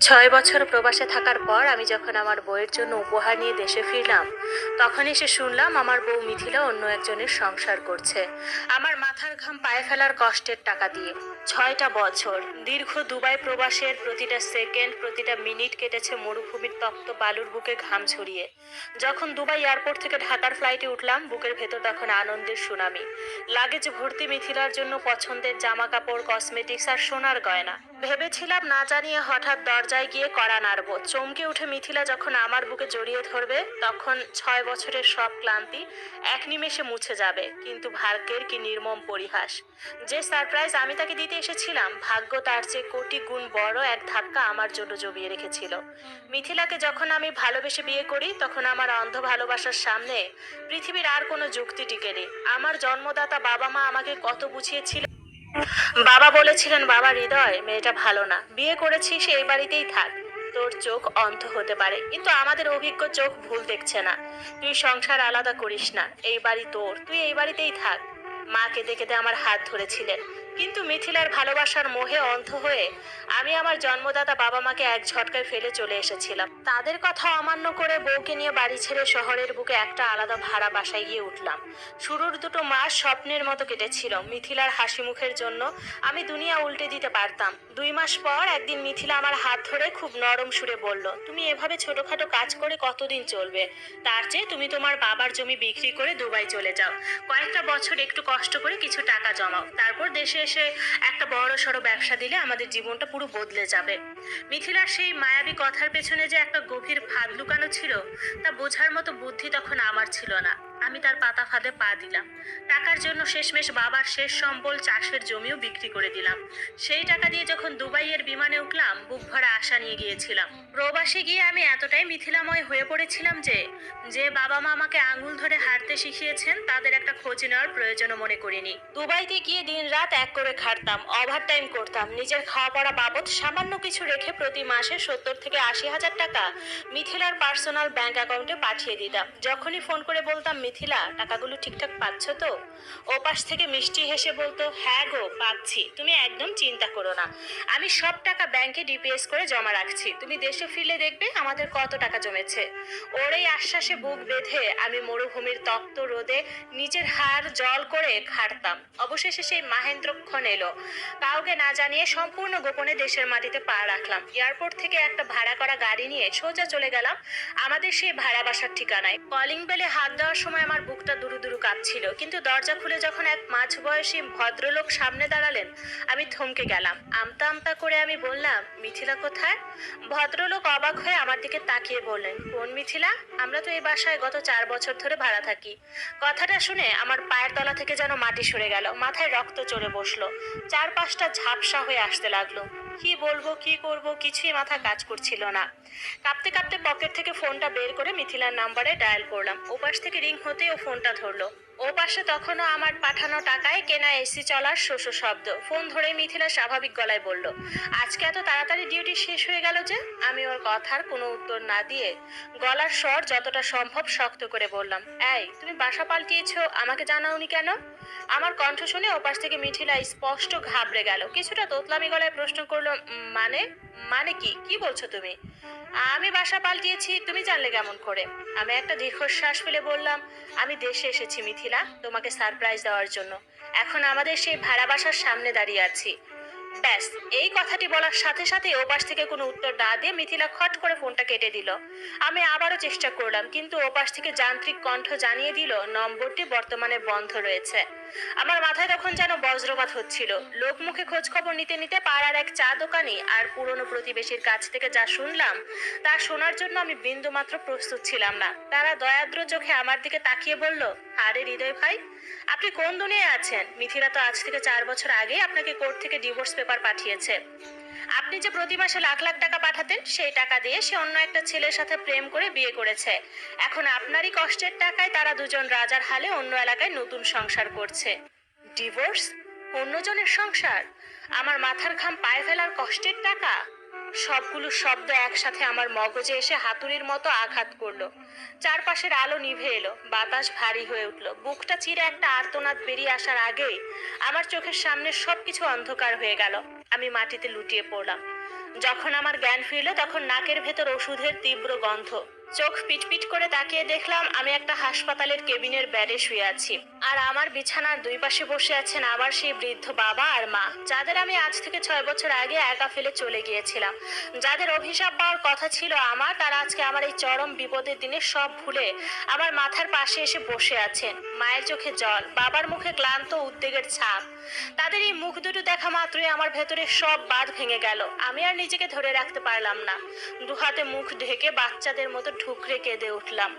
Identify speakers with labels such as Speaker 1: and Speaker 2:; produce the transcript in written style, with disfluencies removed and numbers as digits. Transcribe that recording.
Speaker 1: 6 বছর প্রবাসে থাকার পর আমি যখন আমার বউয়ের জন্য উপহার নিয়ে দেশে ফিরলাম, তখন এসে শুনলাম আমার বউ মিথিলা অন্য একজনের সংসার করছে। আমার মাথার ঘাম পায়ে ফেলার কষ্টের টাকা দিয়ে 6টা বছর দীর্ঘ দুবাই প্রবাসের প্রতিটা সেকেন্ড, প্রতিটা মিনিট কেটেছে মরুভূমির তপ্ত বালুর বুকে ঘাম ছড়িয়ে। যখন দুবাই এয়ারপোর্ট থেকে ঢাকার ফ্লাইটে উঠলাম, বুকের ভেতর তখন আনন্দের সুনামি। লাগেজ ভর্তি মিথিলার জন্য পছন্দের জামা কাপড়, কসমেটিক্স আর সোনার গয়না। ভেবেছিলাম না জানিয়ে হঠাৎ দরজায় গিয়ে কড়া নাড়ব। চমকে উঠে মিথিলা যখন আমার বুকে জড়িয়ে ধরবে, তখন 6 বছরের সব ক্লান্তি এক নিমেষে মুছে যাবে। কিন্তু ভাগ্যের কি নির্মম পরিহাস! যে সারপ্রাইজ আমি তাকে দিতে এসেছিলাম, ভাগ্য তার চেয়ে কোটি গুণ বড় এক ধাক্কা আমার জন্য জমিয়ে রেখেছিল। মিথিলাকে যখন আমি ভালোবেসে বিয়ে করি, তখন আমার অন্ধ ভালোবাসার সামনে পৃথিবীর আর কোনো যুক্তি টিকেনি। আমার জন্মদাতা বাবা মা আমাকে কত বুঝিয়েছিল। বাবা বলেছিলেন, বাবা হৃদয়, মেয়েটা ভালো না, বিয়ে করেছিস এই বাড়িতেই থাক। তোর চোখ অন্ধ হতে পারে, কিন্তু আমাদের অভিজ্ঞ চোখ ভুল দেখছে না। তুই সংসার আলাদা করিস না, এই বাড়ি তোর, তুই এই বাড়িতেই থাক। মা কেঁদে কেঁদে আমার হাত ধরেছিলেন, কিন্তু মিথিলার ভালোবাসার মোহে অন্ধ হয়ে আমি আমার জন্মদাতা বাবা মাকে এক ঝটকায় ফেলে চলে এসেছিলাম। তাদের কথা অমান্য করে বউকে নিয়ে বাড়ি ছেড়ে শহরের বুকে একটা আলাদা ভাড়া বাসায় গিয়ে উঠলাম। শুরুর দুটো মাস স্বপ্নের মতো কেটেছিল। মিথিলার হাসি মুখের জন্য আমি দুনিয়া উল্টে দিতে পারতাম। 2 মাস পর একদিন মিথিলা আমার হাত ধরে খুব নরম সুরে বলল, তুমি এভাবে ছোটখাটো কাজ করে কতদিন চলবে? তার চেয়ে তুমি তোমার বাবার জমি বিক্রি করে দুবাই চলে যাও। কয়েকটা বছর একটু কষ্ট করে কিছু টাকা জমাও, তারপর দেশে এসে একটা বড় সড়ো ব্যবসা দিলে আমাদের জীবনটা পুরো বদলে যাবে। মিথিলার সেই মায়াবী কথার পেছনে যে একটা গভীর ফাঁদ লুকানো ছিল, তা বোঝার মতো বুদ্ধি তখন আমার ছিল না। আমি তার পাতা ফাঁদে পা দিলাম। টাকার জন্য শেষমেশ বাবার শেষ সম্বল চাষের জমিও বিক্রি করে দিলাম। সেই টাকা দিয়ে যখন দুবাইয়ের বিমানে উঠলাম, বুক ভরা আশা নিয়ে গিয়েছিলাম। প্রবাসে গিয়ে আমি এতটাই মিথিলাময় হয়ে পড়েছিলাম যে যে বাবা মা আমাকে আঙুল ধরে হাঁটতে শিখিয়েছেন, তাদের একটা খোঁজ নেওয়ার প্রয়োজনও মনে করিনি। দুবাইতে গিয়ে দিন রাত এক করে খাটতাম, ওভার টাইম করতাম, নিজের খাওয়া পড়া বাবদ সামান্য কিছু রেখে প্রতি মাসে 70 থেকে 80 হাজার টাকা মিথিলার পার্সোনাল ব্যাংক অ্যাকাউন্টে পাঠিয়ে দিতাম। যখনই ফোন করে বলতাম, মিথিলা টাকাগুলো ঠিকঠাক পাচ্ছ তো, ও পাশ থেকে মিষ্টি হেসে বলতো, হ্যাঁ গো পাচ্ছি, তুমি একদম চিন্তা করো না, আমি সব টাকা ব্যাংকে ডিপিএস করে জমা রাখছি, তুমি দেশে ফিরলে দেখবে আমাদের কত টাকা জমেছে। ওর এই আশ্বাসে বুক বেঁধে আমি মরুভূমির তপ্ত রোদে নিজের হাড় জল করে খাটতাম। অবশেষে সেই মাহেন্দ্রক্ষণ এলো। কাউকে না জানিয়ে সম্পূর্ণ গোপনে দেশের মাটিতে পা রাখলাম। এয়ারপোর্ট থেকে একটা ভাড়া করা গাড়ি নিয়ে সোজা চলে গেলাম আমাদের সেই ভাড়া বাসার ঠিকানায়। কলিং বেলে হাত দেওয়ার সময় আমার বুকটা দুরু দুরু কাঁপছিল, কিন্তু দরজা খুলে যখন এক মাঝবয়সী ভদ্রলোক সামনে দাঁড়ালেন, আমি থমকে গেলাম। আমতা আমতা করে আমি বললাম, মিথিলা কোথায়? ভদ্রলোক অবাক হয়ে আমার দিকে তাকিয়ে বললেন, কোন মিথিলা? আমরা তো এই বাসায় গত 4 বছর ধরে ভাড়া থাকি। কথাটা শুনে আমার পায়ের তলা থেকে যেন মাটি সরে গেল, মাথায় রক্ত চড়ে বসলো, চারপাশটা ঝাপসা হয়ে আসতে লাগলো। কি বলবো, কি করব, কিছুই মাথা কাজ করছিল না। কাঁপতে কাঁপতে পকেট থেকে ফোনটা বের করে মিথিলার নাম্বারে ডায়াল করলাম। ওপাশ থেকে রিং হতেই ও ফোনটা ধরলো। ও পাশে তখনও আমার পাঠানো টাকায় কেনা এসি চলার শোষ শব্দ। ফোন ধরে মিথিলা স্বাভাবিক গলায় বলল, আজকে এত তাড়াতাড়ি ডিউটি শেষ হয়ে গেল যে? আমি ওর কথার কোনো উত্তর না দিয়ে গলার স্বর যতটা সম্ভব শক্ত করে বললাম, এই তুমি বাসা পাল্টিয়েছো, আমাকে জানাওনি কেন? আমার কণ্ঠ শুনে ওপাশ থেকে মিথিলা স্পষ্ট ঘাবড়ে গেল। কিছুটা তোতলামি গলায় প্রশ্ন করলো, মানে মানে কি কি বলছো তুমি? আমি বাসা পাল্টিয়েছি তুমি জানলে কেমন করে? আমি একটা দীর্ঘশ্বাস ফেলে বললাম, আমি দেশে এসেছি মিথিলা, তোমাকে সারপ্রাইজ দেওয়ার জন্য। এখন আমাদের সেই ভাড়া বাসার সামনে দাঁড়িয়ে আছি। ব্যাস, এই কথাটি বলার সাথে সাথে ওপাশ থেকে কোনো উত্তর না দিয়ে মিথিলা খট করে ফোনটা কেটে দিল। আমি আবারও চেষ্টা করলাম, কিন্তু ওপাশ থেকে যান্ত্রিক কণ্ঠ জানিয়ে দিল নম্বরটি বর্তমানে বন্ধ রয়েছে। আমার মাথায় তখন যেন বজ্রপাত হচ্ছিল। লোকমুখে খোঁজ খবর নিতে নিতে পাড়ার এক চা দোকানি আর পুরনো প্রতিবেশীর কাছ থেকে যা শুনলাম, তা শোনার জন্য আমি বিন্দুমাত্র প্রস্তুত ছিলাম না। তারা দয়াদ্র চোখে আমার দিকে তাকিয়ে বলল, আরে হৃদয় ভাই, আপনি কোন দুনিয়ায় আছেন? মিথিলা তো আজ থেকে 4 বছর আগে আপনাকে কোর্ট থেকে ডিভোর্স পেপার পাঠিয়েছে। আপনি যে প্রতি মাসে লাখ লাখ টাকা পাঠাতেন, সেই টাকা দিয়ে সে অন্য একটা ছেলের সাথে প্রেম করে বিয়ে করেছে। এখন আপনারই কষ্টের টাকায় তারা দুজন রাজার হালে অন্য এলাকায় নতুন সংসার করছে। ডিভোর্স? অন্যজনের সংসার? আমার মাথার ঘাম পায়ে ফেলার কষ্টের টাকা? সবগুলো শব্দ একসাথে আমার মগজে এসে হাতুড়ির মতো আঘাত করলো। চারপাশের আলো নিভে এলো, বাতাস ভারী হয়ে উঠলো। বুকটা চিরে একটা আর্তনাদ বেরিয়ে আসার আগেই আমার চোখের সামনে সবকিছু অন্ধকার হয়ে গেল। আমি মাটিতে লুটিয়ে পড়লাম। যখন আমার জ্ঞান ফিরল তখন নাকের ভেতর ওষুধের তীব্র গন্ধ। চোখ পিটপিট করে তাকিয়ে দেখলাম আমি একটা হাসপাতালের কেবিনের বেডে শুয়ে আছি। আর আমার বিছানার দুই পাশে বসে আছেন আবার সেই বৃদ্ধ বাবা আর মা, যাদের আমি আজ থেকে 6 বছর আগে একা ফেলে চলে গিয়েছিলাম। যাদের অভিশাপ পাওয়ার কথা ছিল আমার, তারা আজকে আমার এই চরম বিপদের দিনে সব ভুলে আমার মাথার পাশে এসে বসে আছেন। মায়ের চোখে জল, বাবার মুখে ক্লান্ত উদ্বেগের ছাপ। তাদের এই মুখ দুটো দেখা মাত্রই আমার ভেতরে সব বাঁধ ভেঙে গেল। আমি আর নিজেকে ধরে রাখতে পারলাম না। দুহাতে মুখ ঢেকে বাচ্চাদের মতো ঠুকরে কেঁদে উঠলাম।